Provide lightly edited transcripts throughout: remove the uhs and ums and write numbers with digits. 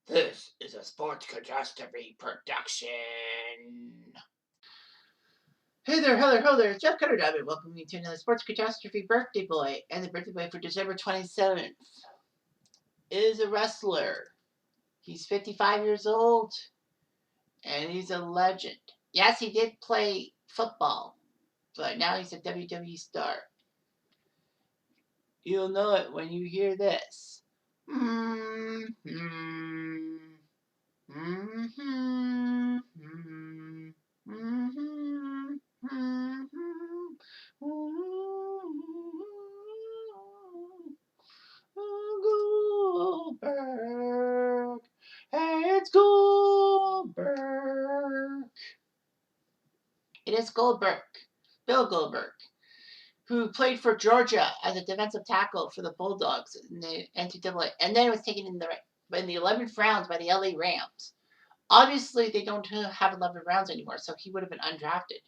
This is a Sports Catastrophe production. Hey there, hello there, it's Jeff Cutter Diamond. Welcome to another Sports Catastrophe Birthday Boy. And the birthday boy for December 27th is a wrestler. He's 55 years old, and he's a legend. Yes, he did play football, but now he's a WWE star. You'll know it when you hear this. Goldberg. Hey, it's Goldberg. It is Goldberg, Bill Goldberg, who played for Georgia as a defensive tackle for the Bulldogs in the NCAA, and then was taken in the 11th round by the LA Rams. Obviously, they don't have 11 rounds anymore, so he would have been undrafted.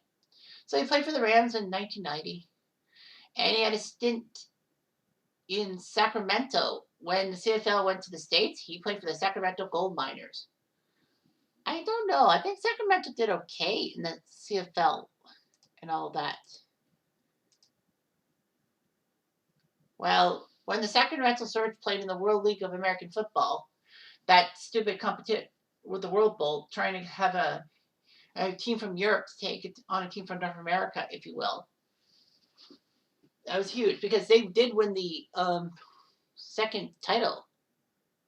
So he played for the Rams in 1990, and he had a stint in Sacramento when the CFL went to the States. He played for the Sacramento Gold Miners. I don't know. I think Sacramento did okay in the CFL and all that. Well, when the Sacramento Surge played in the World League of American Football, that stupid competition with the World Bowl, trying to have a team from Europe to take it on a team from North America, if you will. That was huge because they did win the second title,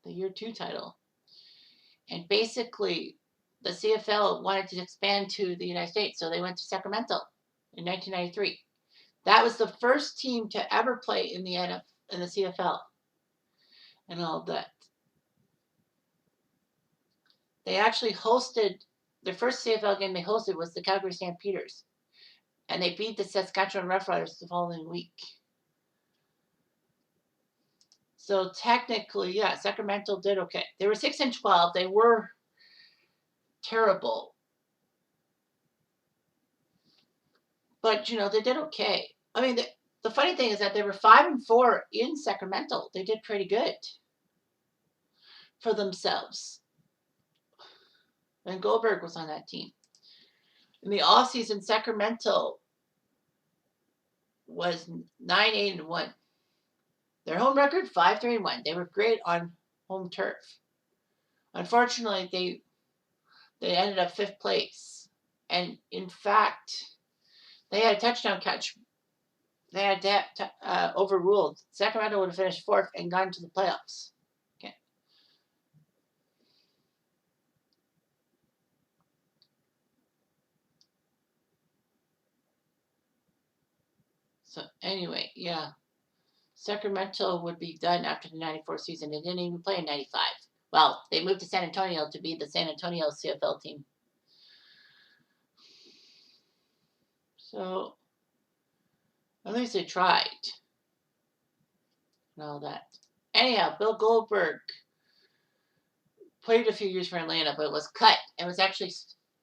the year 2 title. And basically, the CFL wanted to expand to the United States, so they went to Sacramento in 1993. That was the first team to ever play in the CFL and all that. They actually hosted, the first CFL game they hosted was the Calgary Stampeders, and they beat the Saskatchewan Roughriders the following week. So technically, yeah, Sacramento did okay. They were 6-12. They were terrible, but they did okay. I mean, the funny thing is that they were 5-4 in Sacramento. They did pretty good for themselves. And Goldberg was on that team. In the offseason, Sacramento was 9-8-1. Their home record 5-3-1. They were great on home turf. Unfortunately, they ended up 5th place, and in fact, they had a touchdown catch. They had that overruled. Sacramento would have finished 4th and gone to the playoffs. Okay. So anyway, yeah. Sacramento would be done after the 94 season. They didn't even play in 95. Well, they moved to San Antonio to be the San Antonio CFL team. So, at least they tried. And all that. Anyhow, Bill Goldberg played a few years for Atlanta, but was cut and was actually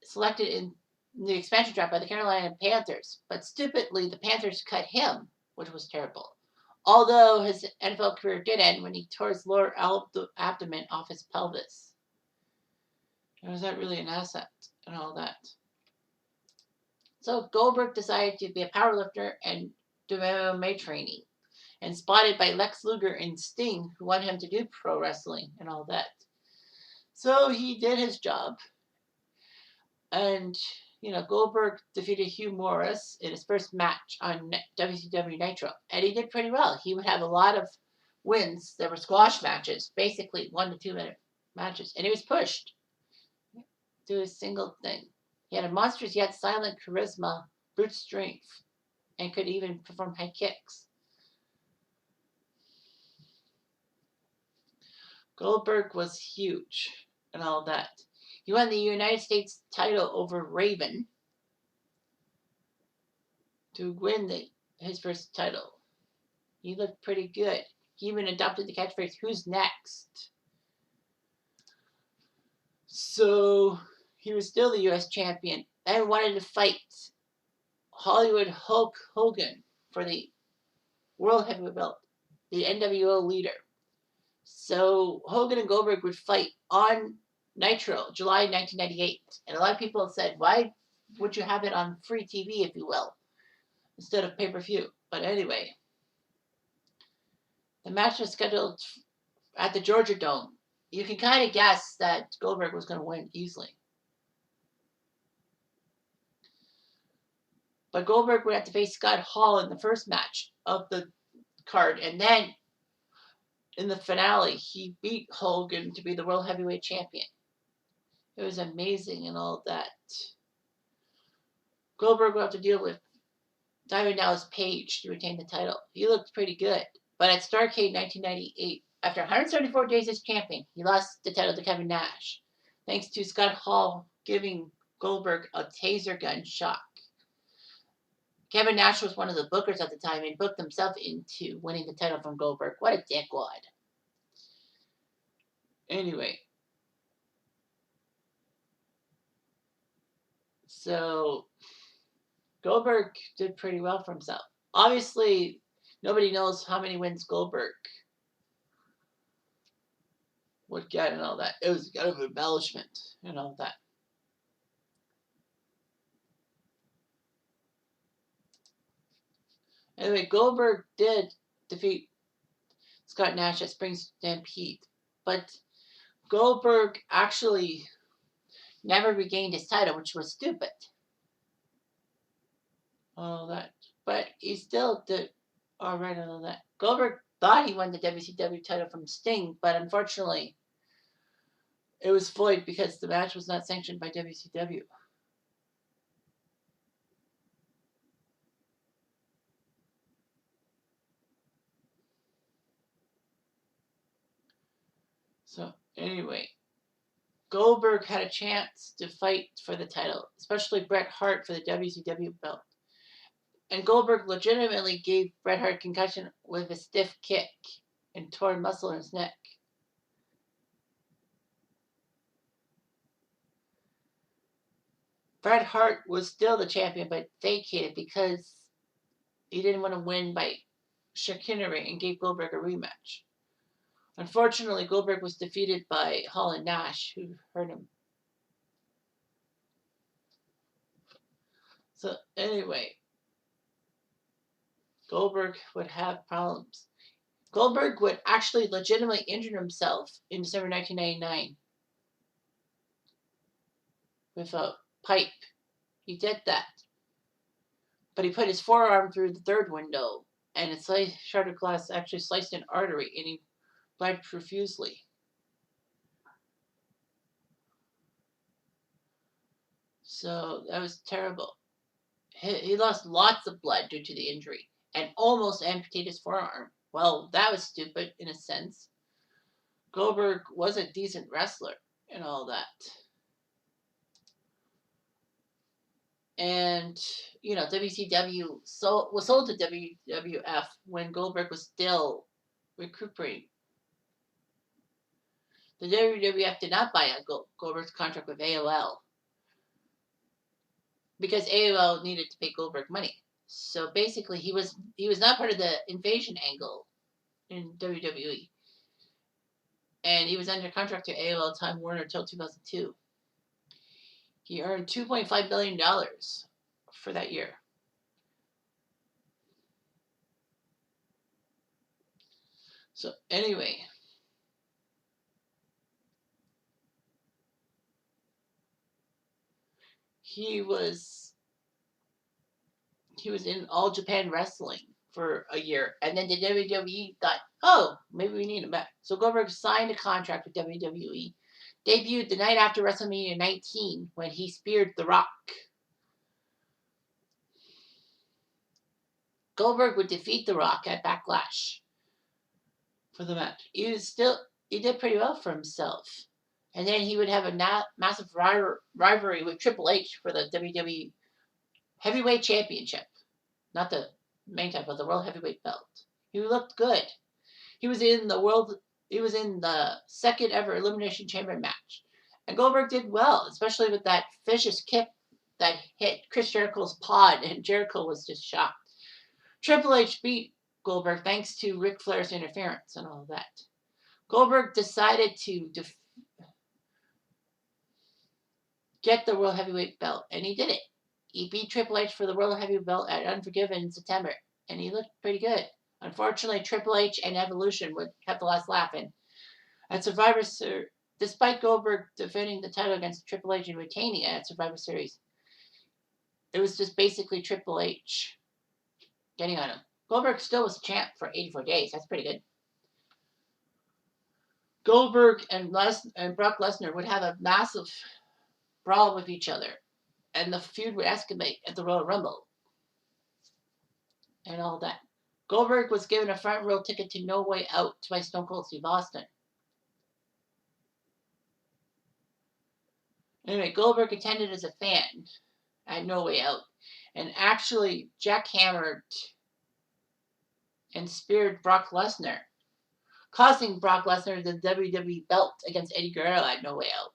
selected in the expansion draft by the Carolina Panthers. But stupidly, the Panthers cut him, which was terrible. Although his NFL career did end when he tore his lower abdomen off his pelvis. Was that really an asset and all that? So Goldberg decided to be a powerlifter and do MMA training, and spotted by Lex Luger and Sting, who wanted him to do pro wrestling and all that. So he did his job, and Goldberg defeated Hugh Morris in his first match on WCW Nitro, and he did pretty well. He would have a lot of wins. There were squash matches, basically 1 to 2 minute matches, and he was pushed to a single thing. He had a monstrous yet silent charisma, brute strength, and could even perform high kicks. Goldberg was huge and all that. He won the United States title over Raven to win his first title. He looked pretty good. He even adopted the catchphrase, "Who's next?" So he was still the U.S. champion and wanted to fight Hollywood Hulk Hogan for the World Heavyweight Belt, the NWO leader. So Hogan and Goldberg would fight on Nitro, July 1998. And a lot of people said, why would you have it on free TV, if you will, instead of pay-per-view? But anyway, the match was scheduled at the Georgia Dome. You can kind of guess that Goldberg was going to win easily. But Goldberg would have to face Scott Hall in the first match of the card. And then in the finale, he beat Hogan to be the World Heavyweight Champion. It was amazing and all that. Goldberg will have to deal with Diamond Dallas Page to retain the title. He looked pretty good. But at Starrcade 1998, after 174 days as champion, he lost the title to Kevin Nash, thanks to Scott Hall giving Goldberg a taser gun shock. Kevin Nash was one of the bookers at the time and booked himself into winning the title from Goldberg. What a dickwad. Anyway. So, Goldberg did pretty well for himself. Obviously, nobody knows how many wins Goldberg would get and all that. It was kind of an embellishment and all that. Anyway, Goldberg did defeat Scott Nash at Spring Stampede, but Goldberg actually never regained his title, which was stupid. All that. But he still did alright and all that. Goldberg thought he won the WCW title from Sting, but unfortunately, it was void because the match was not sanctioned by WCW. So, anyway, Goldberg had a chance to fight for the title, especially Bret Hart for the WCW belt. And Goldberg legitimately gave Bret Hart concussion with a stiff kick and torn muscle in his neck. Bret Hart was still the champion, but vacated because he didn't want to win by chicanery and gave Goldberg a rematch. Unfortunately, Goldberg was defeated by Hall and Nash, who hurt him. So anyway, Goldberg would have problems. Goldberg would actually legitimately injure himself in December 1999 with a pipe. He did that. But he put his forearm through the third window, and its shattered glass actually sliced an artery, and he bled profusely. So that was terrible. He lost lots of blood due to the injury and almost amputated his forearm. Well, that was stupid in a sense. Goldberg was a decent wrestler and all that. And, you know, WCW was sold to WWF when Goldberg was still recuperating. The WWF did not buy Goldberg's contract with AOL because AOL needed to pay Goldberg money. So basically, he was not part of the invasion angle in WWE. And he was under contract to AOL Time Warner until 2002. He earned $2.5 billion for that year. So anyway, he was in All Japan Wrestling for a year, and then the WWE thought, oh, maybe we need him back. So Goldberg signed a contract with WWE, debuted the night after WrestleMania 19 when he speared The Rock. Goldberg would defeat The Rock at Backlash for the match. He did pretty well for himself. And then he would have a massive rivalry with Triple H for the WWE Heavyweight Championship. Not the main title, but the World Heavyweight belt. He looked good. He was in the second ever Elimination Chamber match. And Goldberg did well, especially with that vicious kick that hit Chris Jericho's pod, and Jericho was just shocked. Triple H beat Goldberg thanks to Ric Flair's interference and all that. Goldberg decided to get the World Heavyweight belt, and he did it. He beat Triple H for the World Heavyweight belt at Unforgiven in September, and he looked pretty good. Unfortunately, Triple H and Evolution would have the last laugh, and at Survivor Series, despite Goldberg defending the title against Triple H and retaining it at Survivor Series, it was just basically Triple H getting on him. Goldberg still was champ for 84 days. That's pretty good. Goldberg and Brock Lesnar would have a massive brawl with each other, and the feud would escalate at the Royal Rumble and all that. Goldberg was given a front row ticket to No Way Out by Stone Cold Steve Austin. Anyway, Goldberg attended as a fan at No Way Out and actually jackhammered and speared Brock Lesnar, costing Brock Lesnar the WWE belt against Eddie Guerrero at No Way Out.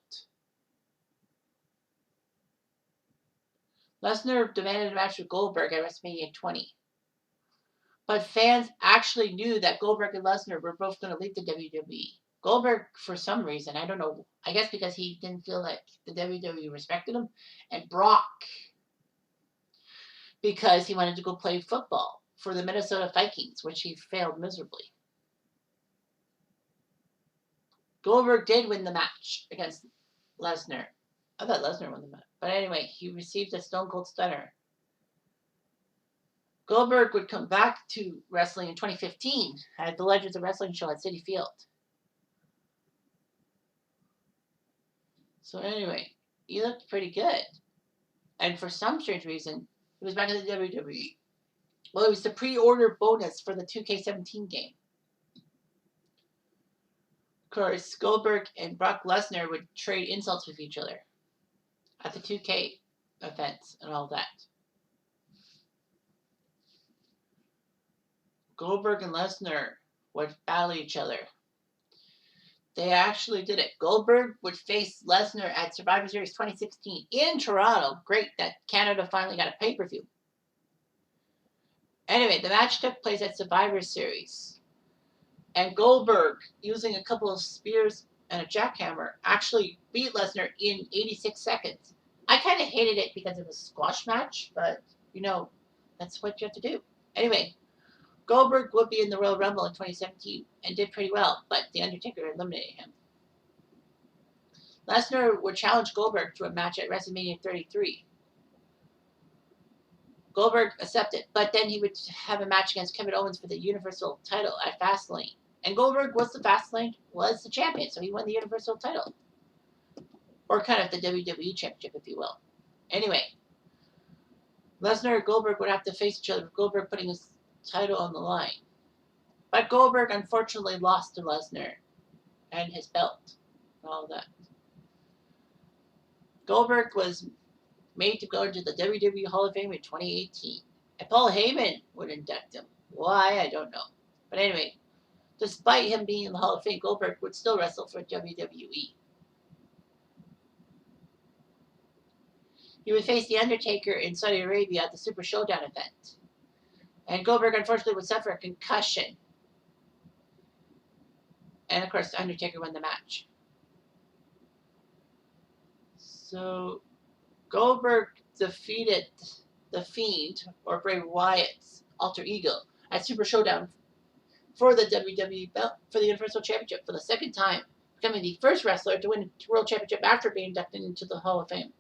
Lesnar demanded a match with Goldberg at WrestleMania 20. But fans actually knew that Goldberg and Lesnar were both going to leave the WWE. Goldberg, for some reason, I don't know, I guess because he didn't feel like the WWE respected him, and Brock because he wanted to go play football for the Minnesota Vikings, which he failed miserably. Goldberg did win the match against Lesnar. I thought Lesnar won the match. But anyway, he received a Stone Cold Stunner. Goldberg would come back to wrestling in 2015 at the Legends of Wrestling show at Citi Field. So anyway, he looked pretty good. And for some strange reason, he was back in the WWE. Well, it was the pre-order bonus for the 2K17 game. Of course, Goldberg and Brock Lesnar would trade insults with each other at the 2K events and all that. Goldberg and Lesnar would battle each other. They actually did it. Goldberg would face Lesnar at Survivor Series 2016 in Toronto. Great that Canada finally got a pay-per-view. Anyway, the match took place at Survivor Series. And Goldberg, using a couple of spears and a jackhammer, actually beat Lesnar in 86 seconds. I kind of hated it because it was a squash match, but, you know, that's what you have to do. Anyway, Goldberg would be in the Royal Rumble in 2017 and did pretty well, but The Undertaker eliminated him. Lesnar would challenge Goldberg to a match at WrestleMania 33. Goldberg accepted, but then he would have a match against Kevin Owens for the Universal title at Fastlane. And Goldberg was the champion, so he won the Universal title. Or kind of the WWE championship, if you will. Anyway, Lesnar and Goldberg would have to face each other, with Goldberg putting his title on the line. But Goldberg unfortunately lost to Lesnar and his belt and all that. Goldberg was made to go to the WWE Hall of Fame in 2018. And Paul Heyman would induct him. Why? I don't know. But anyway, despite him being in the Hall of Fame, Goldberg would still wrestle for WWE. He would face The Undertaker in Saudi Arabia at the Super Showdown event. And Goldberg, unfortunately, would suffer a concussion. And, of course, The Undertaker won the match. So, Goldberg defeated The Fiend, or Bray Wyatt's alter ego, at Super Showdown for the WWE belt, for the Universal Championship, for the second time, becoming the first wrestler to win a World Championship after being inducted into the Hall of Fame.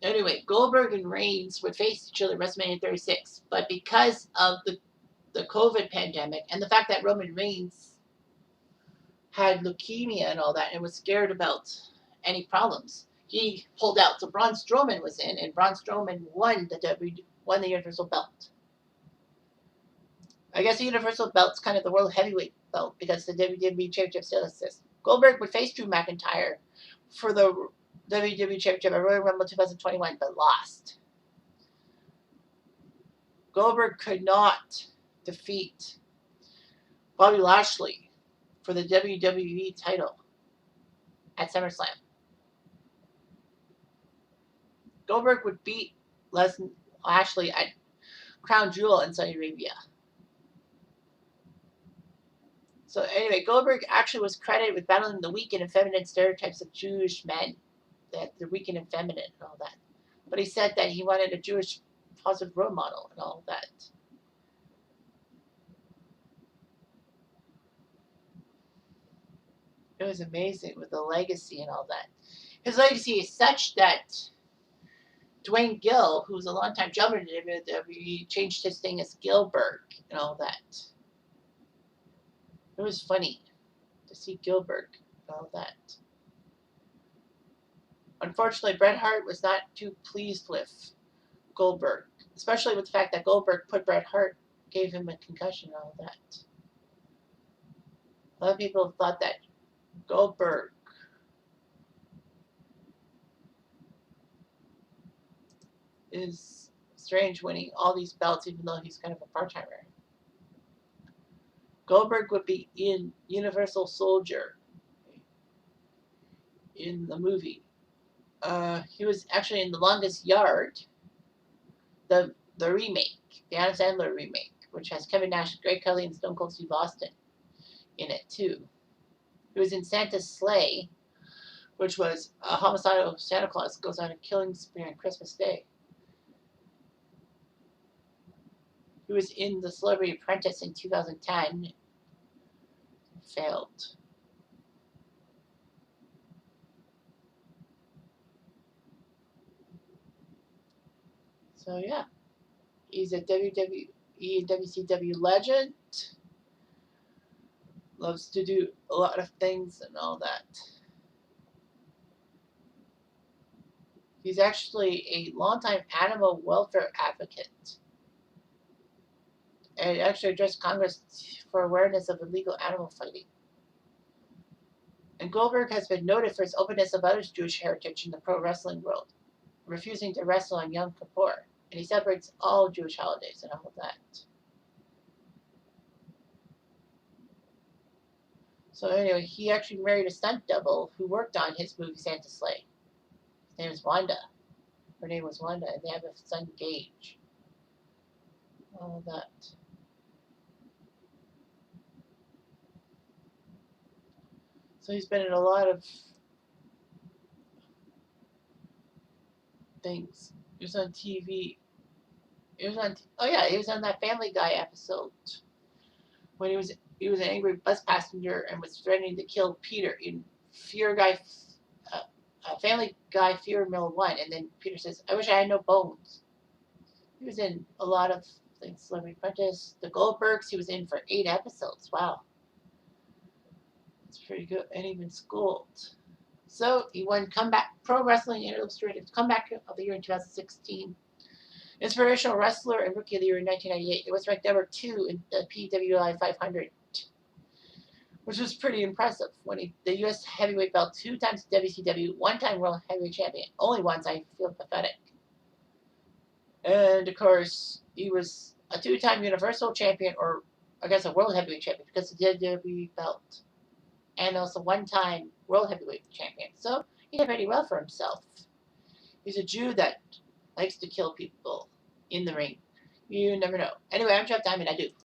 Anyway, Goldberg and Reigns would face each other at WrestleMania 36, but because of the COVID pandemic and the fact that Roman Reigns had leukemia and all that and was scared about any problems, he pulled out. So Braun Strowman was in, and Braun Strowman won the Universal belt. I guess the Universal belt's kind of the World Heavyweight belt because the WWE Championship still exists. Goldberg would face Drew McIntyre for the WWE Championship at Royal Rumble 2021, but lost. Goldberg could not defeat Bobby Lashley for the WWE title at SummerSlam. Goldberg would beat Lashley at Crown Jewel in Saudi Arabia. So anyway, Goldberg actually was credited with battling the weak and effeminate stereotypes of Jewish men, that they're weak and effeminate and all that. But he said that he wanted a Jewish positive role model and all that. It was amazing with the legacy and all that. His legacy is such that Dwayne Gill, who was a longtime gentleman in WWE, changed his thing as Gilberg and all that. It was funny to see Gilberg and all that. Unfortunately, Bret Hart was not too pleased with Goldberg, especially with the fact that Goldberg put Bret Hart, gave him a concussion and all that. A lot of people thought that Goldberg is strange winning all these belts, even though he's kind of a part-timer. Goldberg would be in Universal Soldier in the movie. He was actually in The Longest Yard, the remake, the Adam Sandler remake, which has Kevin Nash, Greg Kelly, and Stone Cold Steve Austin in it too. He was in Santa's Sleigh, which was a homicidal Santa Claus goes on a killing spree on Christmas Day. He was in The Celebrity Apprentice in 2010. Failed. So yeah, he's a WWE and WCW legend. Loves to do a lot of things and all that. He's actually a longtime animal welfare advocate, and actually addressed Congress for awareness of illegal animal fighting. And Goldberg has been noted for his openness about his Jewish heritage in the pro wrestling world, refusing to wrestle on Yom Kippur, and he celebrates all Jewish holidays and all of that. So anyway, he actually married a stunt double who worked on his movie Santa's Sleigh. His name is Wanda. Her name was Wanda, and they have a son, Gage. All of that. So he's been in a lot of things. He was on TV. He was on. Oh yeah, he was on that Family Guy episode when he was an angry bus passenger and was threatening to kill Peter in Family Guy Fear Mill 1, and then Peter says, "I wish I had no bones." He was in a lot of things. Celebrity Apprentice, The Goldbergs. He was in for 8 episodes. Wow, that's pretty good. And even Schooled. So he won Comeback Pro Wrestling Illustrated Comeback of the Year in 2016. Inspirational Wrestler and Rookie of the Year in 1998. It was ranked number 2 in the PWI 500, which was pretty impressive. Winning the U.S. Heavyweight belt 2 times WCW, 1 time World Heavyweight Champion. Only once. I feel pathetic. And of course, he was a 2-time Universal Champion, or I guess a World Heavyweight Champion because of the WWE belt, and also 1-time World Heavyweight Champion. So he did pretty well for himself. He's a Jew that likes to kill people in the ring. You never know. Anyway, I'm Jeff Diamond. I do.